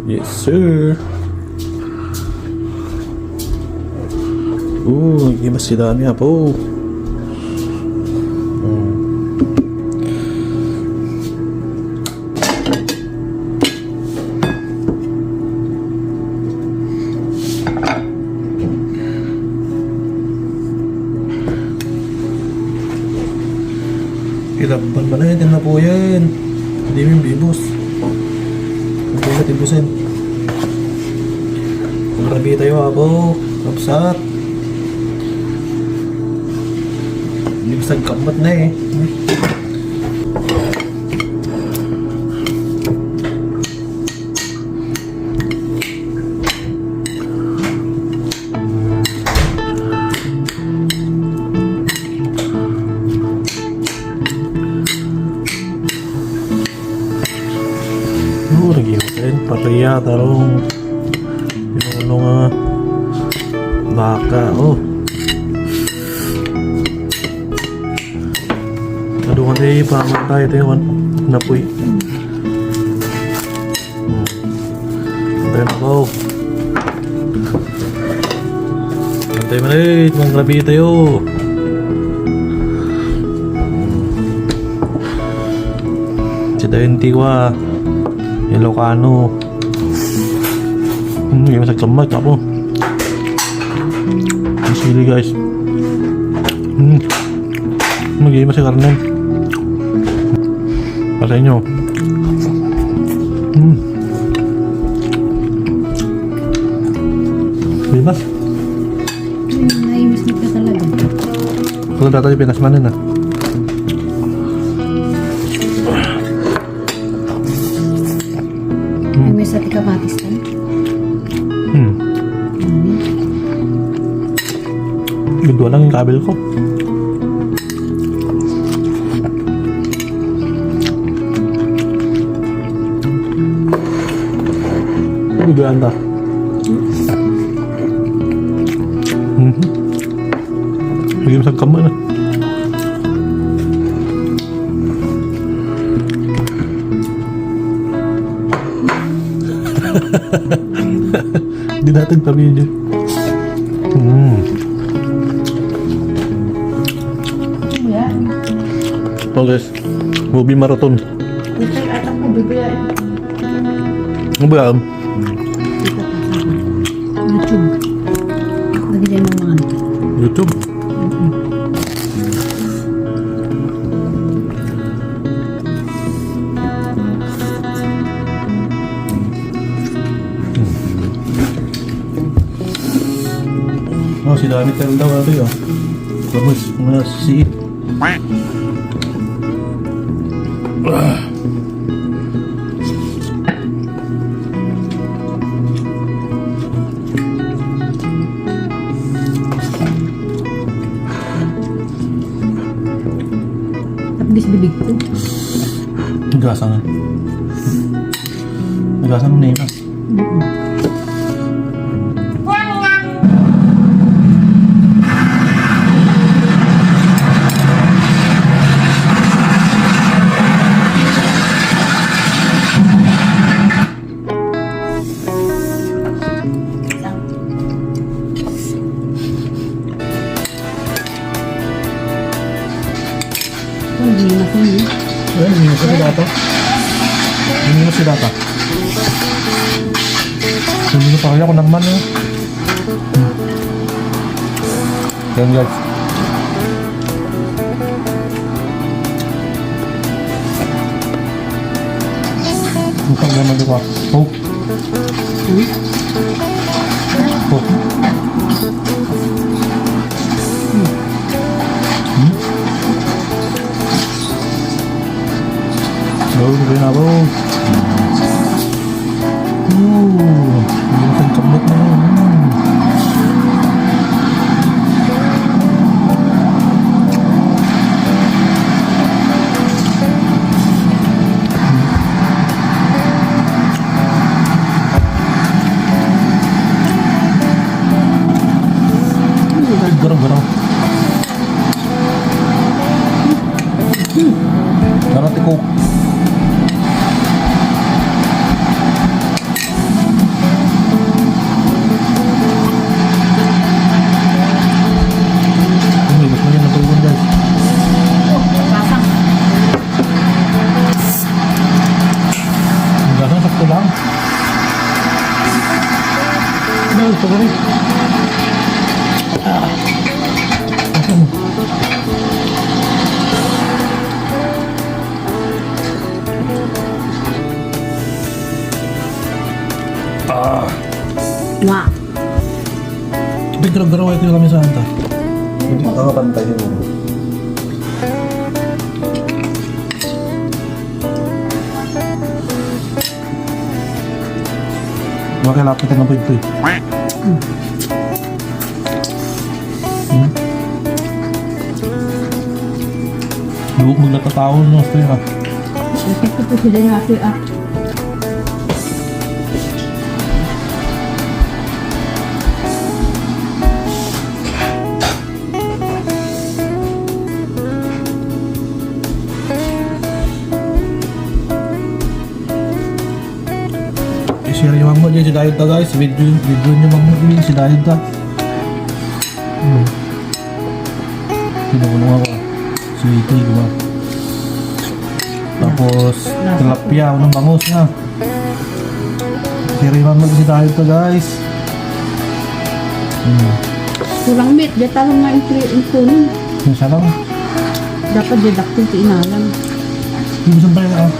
Yes, sir. Mas dami po. Ilaban ba na yun na po yan. Hindi mo yung bibos. Hindi mo tibusin. Marabi tayo po. Kapsat. Hindi basag kamat na eh. Lagi natin. Patriya, tarong. Yung nga baka. Aduhan eh, paman tayo ito yung napoy. Antay na ako. Antay mo rin, manglabi tayo. Si Dainti wa Ilocano. Hindi masagsamad ako. Ang sili guys. Mag-iima si karnen. Para sa inyo. Bibas. Naimis na ka talaga. Kalau data di pinasmanin na. May sa tikamatis tan. Gudwa lang yung kabel ko. Gudwa anda. Lagi masak kamar na. Di natin pa video. Oh guys, movie marathon. Ito ay atak ko bibiyain. Ano ba yan? YouTube. Lagi din mo mga YouTube? Oh, si Dami tayo daw ito yun. Bagus, mga sisiit. Tapos bibig ko. Nagasan. Nagasan mo na yun. Hindi na ko niya. Hindi mo si data. Hindi mo si data. Hindi ko pa kaya ko naman eh. Yan guys. Bukan naman dito ka. Hope. Hope. Gawin na bro. Hindi mo siyang kabot na yun. Garang-garang. Garang tikok. Ito lang. Dahil ito rin. Ito mo. Wah. Bigro-garawa ito kami sa anta. Hindi ka pantay mo. Bakit lapit na po ito eh? Luwag magnatatawon no, Stella. Ito po sila yung ate ah. I-share yung mammo dyan si Dayod ta guys. Video nyo mammo dyan si Dayod ta. Pinulong ako. Sweetie diba? Tapos tilapia. Unang bangus na. Share yung mammo dyan si Dayod ta guys. Kurang meat. Diyan talong nga yung tunin. Yung siya lang. Dapat didaktin sa inalam. Hindi mo sampay na ah.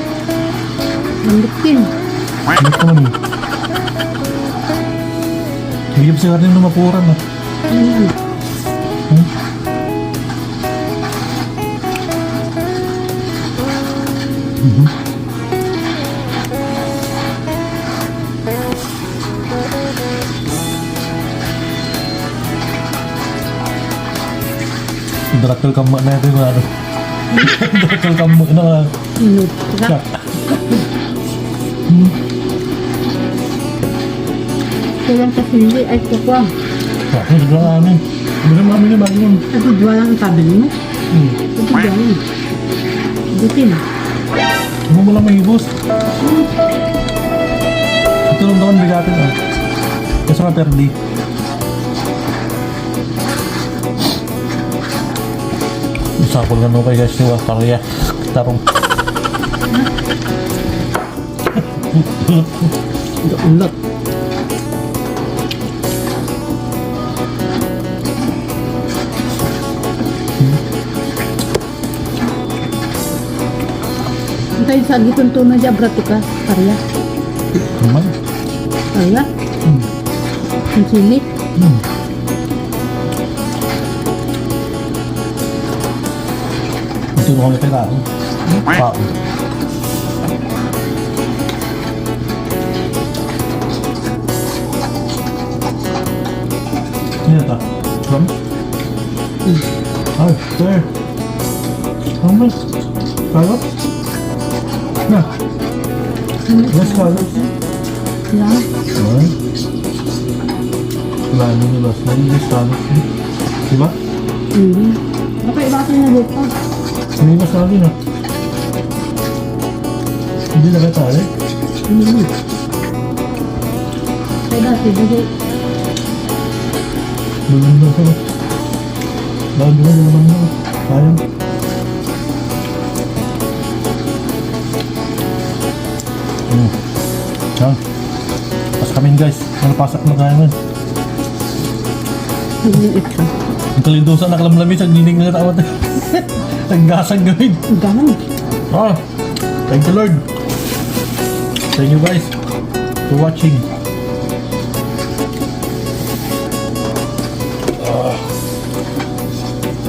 Landukin. Ano ko man eh. Hindi pa siya rin lumapuran ah. Ano yan? Drakal kamu na ito yung ano. Drakal kamu na nga. Inut. Siya. Kulang sa sili ay kukwang. Bakit sigla nga amin. Hindi naman amin na bago yun. Ito dua lang ang tabi mo. Ito dua lang. Butin. Ano mo lang mahibos. Ito lang daw ang bigatin ah. Kasi nga perdi. Isapol nga nung kay guys yung karya. Tarong. Ito ulat. Tayo sa gitong tuno dyan, brato ka. Karya. Naman. Karya. Ang sili. Ito nung kami kailangan. Pao. Ano ito? Ram? Ay, sir. Ano? Kalot? Na. Yes, kalot. Yan. Ay. Wala nyo nila. Yes, kalot. Diba? Baka iba ka na dito. Hindi na sa akin ah. Hindi na katali. Kaya dati, dati. Bulong daw sa bawal nyo na naman mo. Sayang. Yan. Pas kami guys. Nalapasak na kaya man. Naging ito. Ang kalindosa nakalamlamis. Ang nining na tawad. Ang gasang gawin. Ang gaman. Ah, thank you Lord. Thank you guys for watching.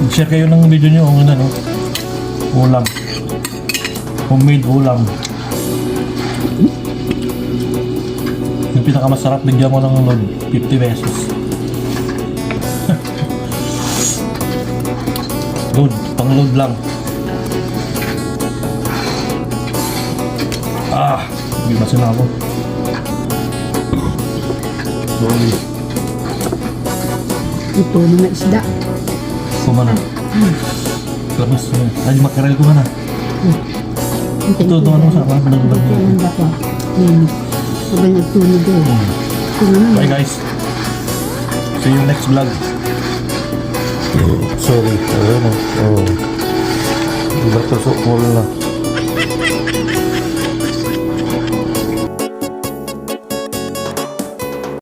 Share kayo ng video nyo kung ano, ulam. Homemade ulam. Yung pinakamasarap, bigyan ko ng load, 50 pesos. Good, pang load lang. Hindi ba sila ako? Sorry. Ito na na isda. Kumana. Labas. Ay, makarel ko mana. Ito, ano sa mga pinagbalag Ito mo. ang baka. Linis. Sabay nagtunog eh. Ito na na. Bye guys. See you next vlog. Sorry. Ano? Oh. Iba to so cool na.